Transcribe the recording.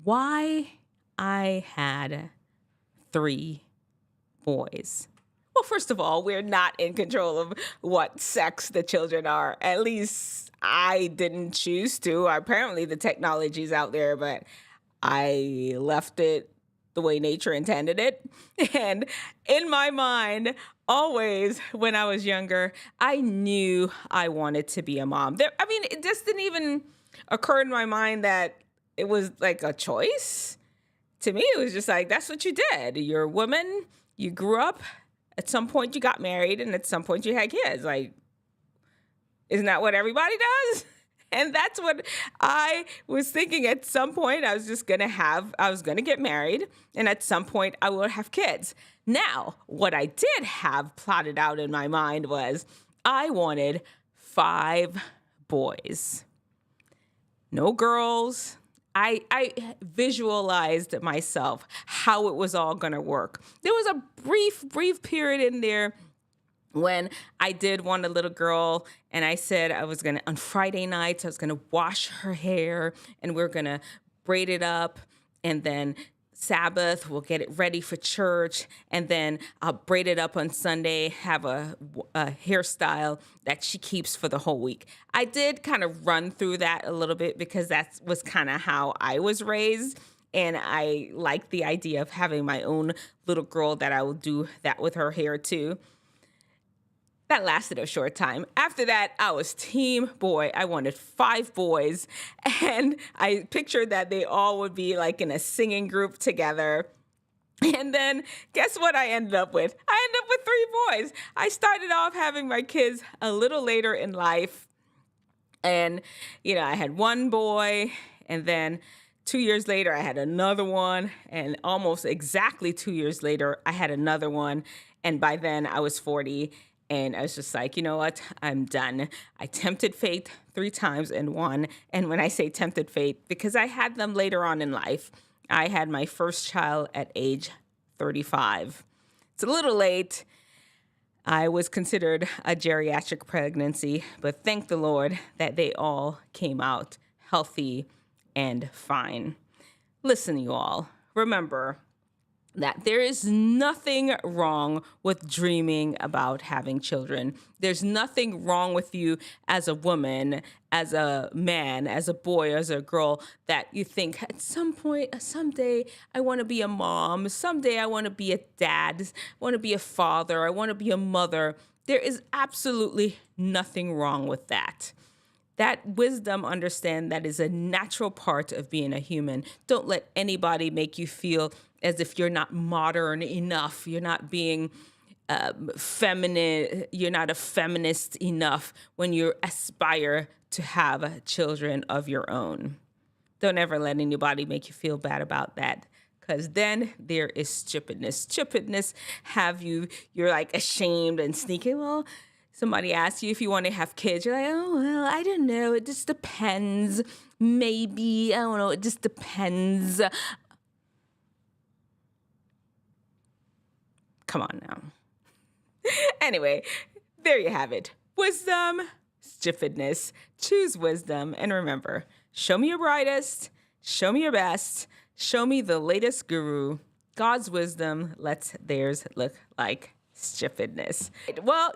why I had 3 boys. Well, first of all, we're not in control of what sex the children are. At least I didn't choose to. Apparently the technology's out there, but I left it the way nature intended it. And in my mind, always when I was younger, I knew I wanted to be a mom. It just didn't even occur in my mind that it was like a choice. To me, it was just like, that's what you did. You're a woman, you grew up, at some point you got married, and at some point you had kids. Like, isn't that what everybody does? And that's what I was thinking. At some point, I was going to get married, and at some point, I will have kids. Now, what I did have plotted out in my mind was I wanted 5 boys. No girls. I visualized myself how it was all going to work. There was a brief period in there when I did want a little girl, and I said on Friday nights, I was going to wash her hair, and we're going to braid it up, and then Sabbath, we'll get it ready for church, and then I'll braid it up on Sunday, have a hairstyle that she keeps for the whole week. I did kind of run through that a little bit because that was kind of how I was raised, and I like the idea of having my own little girl that I will do that with her hair too. That lasted a short time. After that, I was team boy. I wanted 5 boys, and I pictured that they all would be like in a singing group together. And then guess what I ended up with? I ended up with 3 boys. I started off having my kids a little later in life. And, I had 1 boy, and then 2 years later, I had another one. And almost exactly 2 years later, I had another one. And by then I was 40. And I was just like, you know what? I'm done. I tempted fate 3 times and won. And when I say tempted fate, because I had them later on in life. I had my first child at age 35. It's a little late. I was considered a geriatric pregnancy, but thank the Lord that they all came out healthy and fine. Listen, you all, remember that there is nothing wrong with dreaming about having children. There's nothing wrong with you as a woman, as a man, as a boy, as a girl, that you think at some point, someday I want to be a mom. Someday I want to be a dad. I want to be a father. I want to be a mother. There is absolutely nothing wrong with that. That wisdom, understand that is a natural part of being a human. Don't let anybody make you feel as if you're not modern enough. You're not being feminine. You're not a feminist enough when you aspire to have children of your own. Don't ever let anybody make you feel bad about that. Because then there is stupidness. Stupidness you're like ashamed and sneaky. Well, somebody asks you if you want to have kids. You're like, oh, well, I don't know. It just depends. Maybe. I don't know. It just depends. Come on now. Anyway, there you have it. Wisdom, stupidness. Choose wisdom. And remember, show me your brightest. Show me your best. Show me the latest guru. God's wisdom lets theirs look like stupidness. Well,